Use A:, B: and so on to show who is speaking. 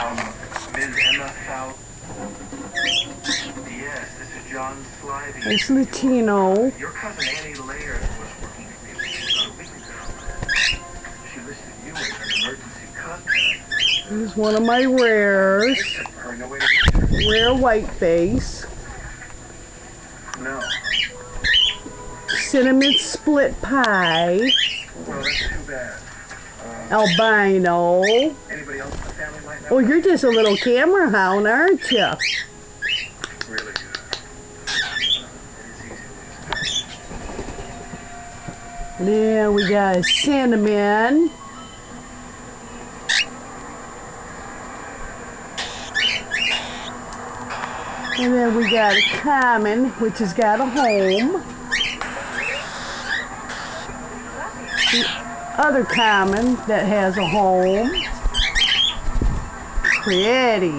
A: Ms. Emma South. Yes, this is John Slivey.
B: It's Latino.
A: Your cousin Annie Layers was working for me about a week ago. She listed you as an emergency contact.
B: Here's one of my rares. Rare whiteface.
A: No.
B: Cinnamon split pie.
A: Well, that's too bad.
B: Albino.
A: Anybody else in the family might know?
B: Oh, you're just a little camera hound, aren't you?
A: Really good. It is easy to lose.
B: Then we got a cinnamon. And then we got a common, which has got a home. The other common that has a home. Pretty.